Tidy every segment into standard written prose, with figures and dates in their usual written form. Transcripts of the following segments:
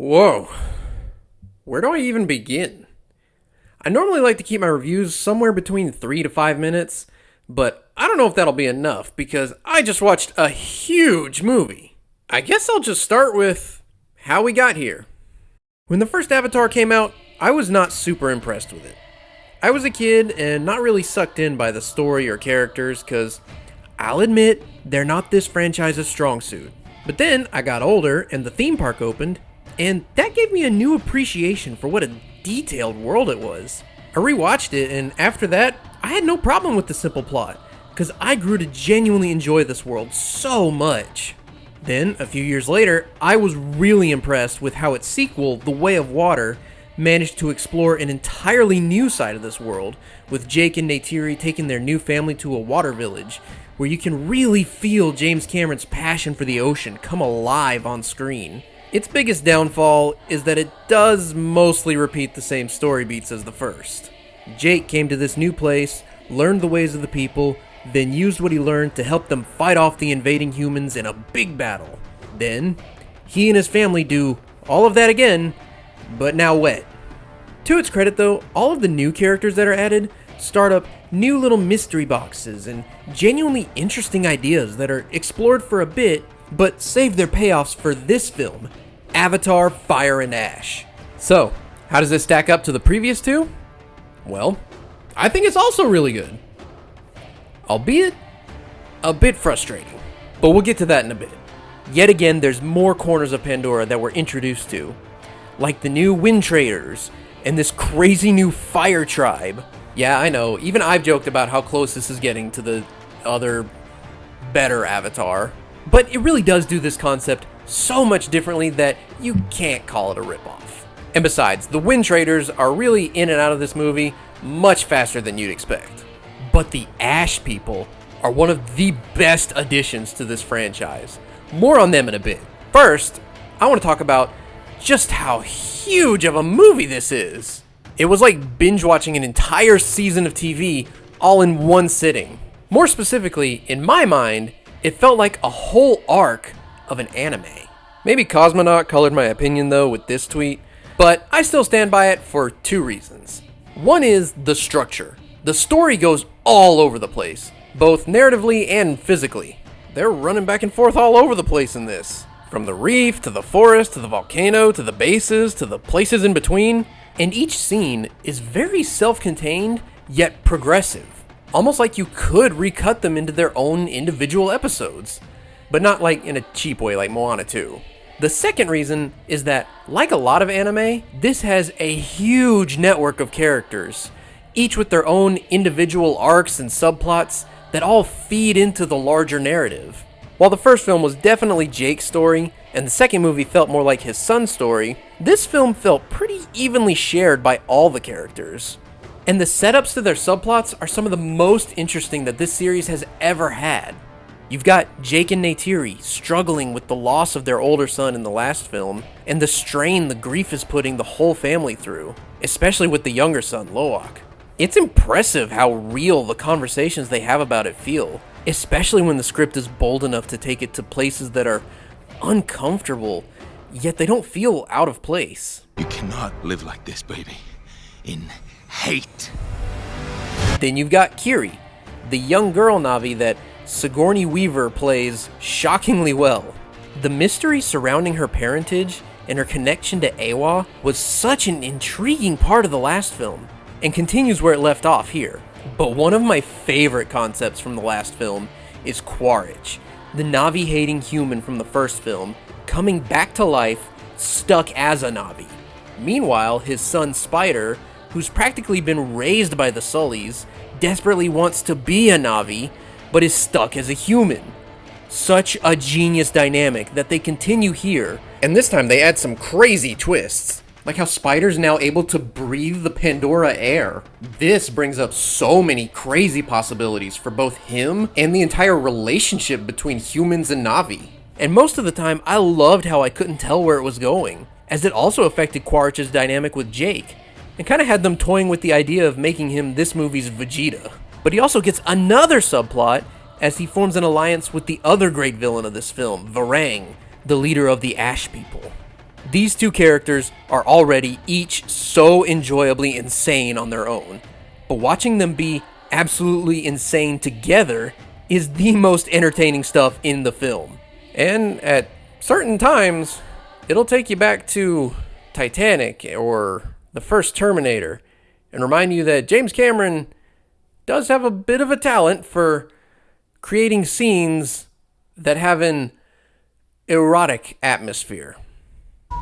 Whoa. Where do I even begin? I normally like to keep my reviews somewhere between 3 to 5 minutes, but I don't know if that'll be enough because I just watched a huge movie. I guess I'll just start with how we got here. When the first Avatar came out, I was not super impressed with it. I was a kid and not really sucked in by the story or characters because I'll admit they're not this franchise's strong suit. But then I got older and the theme park opened, and that gave me a new appreciation for what a detailed world it was. I rewatched it, and after that, I had no problem with the simple plot, because I grew to genuinely enjoy this world so much. Then, a few years later, I was really impressed with how its sequel, The Way of Water, managed to explore an entirely new side of this world, with Jake and Neytiri taking their new family to a water village, where you can really feel James Cameron's passion for the ocean come alive on screen. Its biggest downfall is that it does mostly repeat the same story beats as the first. Jake came to this new place, learned the ways of the people, then used what he learned to help them fight off the invading humans in a big battle. Then, he and his family do all of that again, but now wet. To its credit though, all of the new characters that are added start up new little mystery boxes and genuinely interesting ideas that are explored for a bit, but save their payoffs for this film, Avatar: Fire and Ash. So, how does this stack up to the previous two? Well, I think it's also really good. Albeit, a bit frustrating. But we'll get to that in a bit. Yet again, there's more corners of Pandora that we're introduced to, like the new Wind Traders, and this crazy new Fire Tribe. Yeah, I know, even I've joked about how close this is getting to the other, better Avatar. But it really does do this concept so much differently that you can't call it a ripoff. And besides, the Wind Traders are really in and out of this movie much faster than you'd expect. But the Ash people are one of the best additions to this franchise. More on them in a bit. First, I want to talk about just how huge of a movie this is. It was like binge watching an entire season of TV all in one sitting. More specifically, in my mind, it felt like a whole arc of an anime. Maybe Cosmonaut colored my opinion though with this tweet, but I still stand by it for two reasons. One is the structure. The story goes all over the place, both narratively and physically. They're running back and forth all over the place in this. From the reef, to the forest, to the volcano, to the bases, to the places in between. And each scene is very self-contained, yet progressive. Almost like you could recut them into their own individual episodes. But not like in a cheap way like Moana 2. The second reason is that, like a lot of anime, this has a huge network of characters, each with their own individual arcs and subplots that all feed into the larger narrative. While the first film was definitely Jake's story, and the second movie felt more like his son's story, this film felt pretty evenly shared by all the characters. And the setups to their subplots are some of the most interesting that this series has ever had. You've got Jake and Neytiri struggling with the loss of their older son in the last film, and the strain the grief is putting the whole family through, especially with the younger son, Loak. It's impressive how real the conversations they have about it feel, especially when the script is bold enough to take it to places that are uncomfortable, yet they don't feel out of place. You cannot live like this, baby. In hate. Then you've got Kiri, the young girl Na'vi that Sigourney Weaver plays shockingly well. The mystery surrounding her parentage and her connection to Eywa was such an intriguing part of the last film, and continues where it left off here. But one of my favorite concepts from the last film is Quaritch, the Na'vi-hating human from the first film, coming back to life, stuck as a Na'vi. Meanwhile, his son Spider, who's practically been raised by the Sullys, desperately wants to be a Na'vi, but is stuck as a human. Such a genius dynamic that they continue here, and this time they add some crazy twists. Like how Spider's now able to breathe the Pandora air. This brings up so many crazy possibilities for both him and the entire relationship between humans and Na'vi. And most of the time, I loved how I couldn't tell where it was going, as it also affected Quaritch's dynamic with Jake, and kind of had them toying with the idea of making him this movie's Vegeta. But he also gets another subplot as he forms an alliance with the other great villain of this film, Varang, the leader of the Ash people. These two characters are already each so enjoyably insane on their own, but watching them be absolutely insane together is the most entertaining stuff in the film. And at certain times, it'll take you back to Titanic or the first Terminator and remind you that James Cameron does have a bit of a talent for creating scenes that have an erotic atmosphere.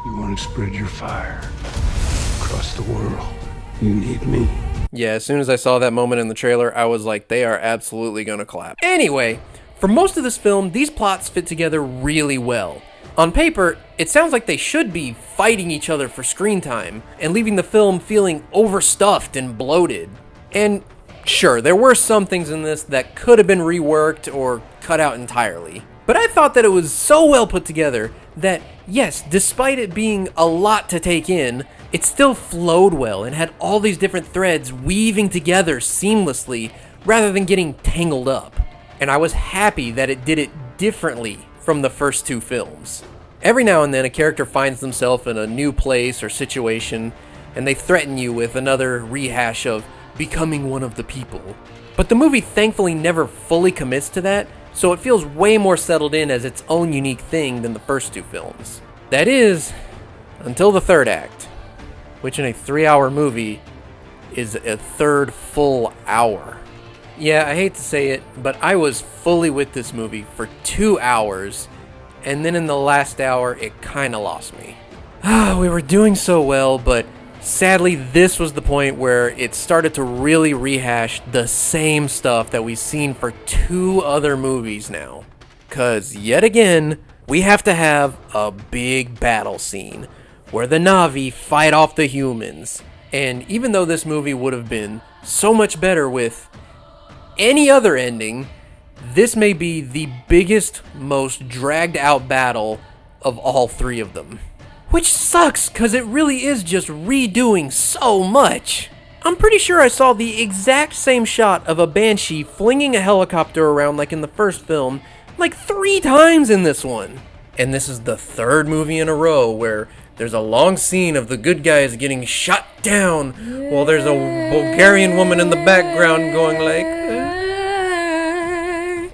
You want to spread your fire across the world. You need me. Yeah, as soon as I saw that moment in the trailer, I was like, they are absolutely gonna clap. Anyway, for most of this film, these plots fit together really well. On paper, it sounds like they should be fighting each other for screen time and leaving the film feeling overstuffed and bloated. And sure, there were some things in this that could have been reworked or cut out entirely. But I thought that it was so well put together that, yes, despite it being a lot to take in, it still flowed well and had all these different threads weaving together seamlessly rather than getting tangled up. And I was happy that it did it differently from the first two films. Every now and then a character finds themselves in a new place or situation and they threaten you with another rehash of becoming one of the people. But the movie thankfully never fully commits to that, so it feels way more settled in as its own unique thing than the first two films. That is, until the third act, which in a 3-hour movie is a third full hour. Yeah, I hate to say it, but I was fully with this movie for 2 hours, and then in the last hour, it kinda lost me. We were doing so well, but sadly, this was the point where it started to really rehash the same stuff that we've seen for 2 other movies now. 'Cause yet again, we have to have a big battle scene where the Na'vi fight off the humans. And even though this movie would have been so much better with any other ending, this may be the biggest, most dragged out battle of all 3 of them. Which sucks, cause it really is just redoing so much. I'm pretty sure I saw the exact same shot of a Banshee flinging a helicopter around like in the first film, like 3 times in this one. And this is the 3rd movie in a row where there's a long scene of the good guys getting shot down while there's a Bulgarian woman in the background going like...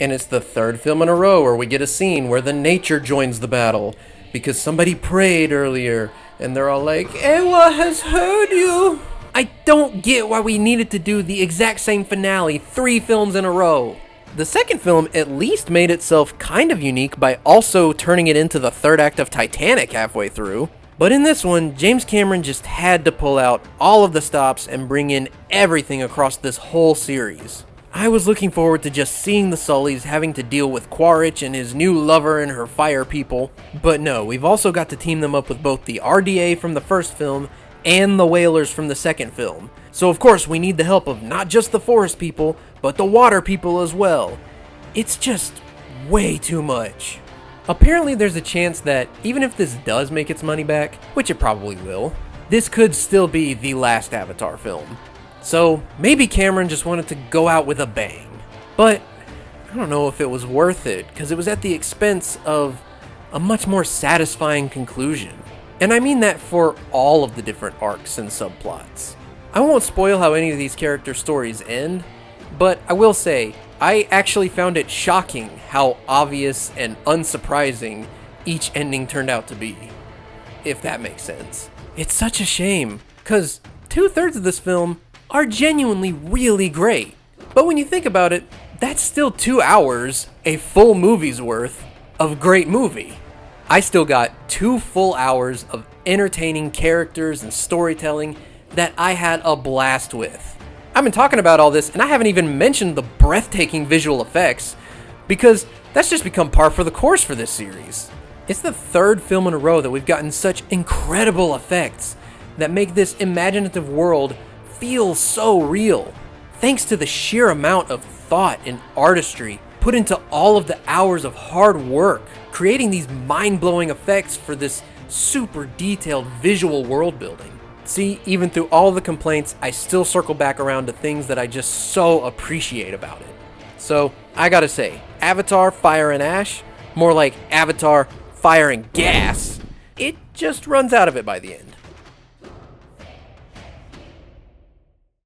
And it's the 3rd film in a row where we get a scene where the nature joins the battle because somebody prayed earlier and they're all like, "Ewa has heard you." I don't get why we needed to do the exact same finale 3 films in a row. The second film at least made itself kind of unique by also turning it into the 3rd act of Titanic halfway through. But in this one, James Cameron just had to pull out all of the stops and bring in everything across this whole series. I was looking forward to just seeing the Sullys having to deal with Quaritch and his new lover and her fire people. But no, we've also got to team them up with both the RDA from the first film and the Whalers from the second film. So of course we need the help of not just the forest people, but the water people as well. It's just way too much. Apparently there's a chance that even if this does make its money back, which it probably will, this could still be the last Avatar film. So maybe Cameron just wanted to go out with a bang. But I don't know if it was worth it, because it was at the expense of a much more satisfying conclusion. And I mean that for all of the different arcs and subplots. I won't spoil how any of these character stories end, but I will say, I actually found it shocking how obvious and unsurprising each ending turned out to be. If that makes sense. It's such a shame, because 2/3 of this film are genuinely really great. But when you think about it, that's still 2 hours, a full movie's worth, of great movie. I still got 2 full hours of entertaining characters and storytelling that I had a blast with. I've been talking about all this and I haven't even mentioned the breathtaking visual effects because that's just become par for the course for this series. It's the 3rd film in a row that we've gotten such incredible effects that make this imaginative world feel so real. Thanks to the sheer amount of thought and artistry put into all of the hours of hard work, creating these mind-blowing effects for this super detailed visual world building. See, even through all the complaints, I still circle back around to things that I just so appreciate about it. So, I gotta say, Avatar Fire and Ash, more like Avatar Fire and Gas, it just runs out of it by the end.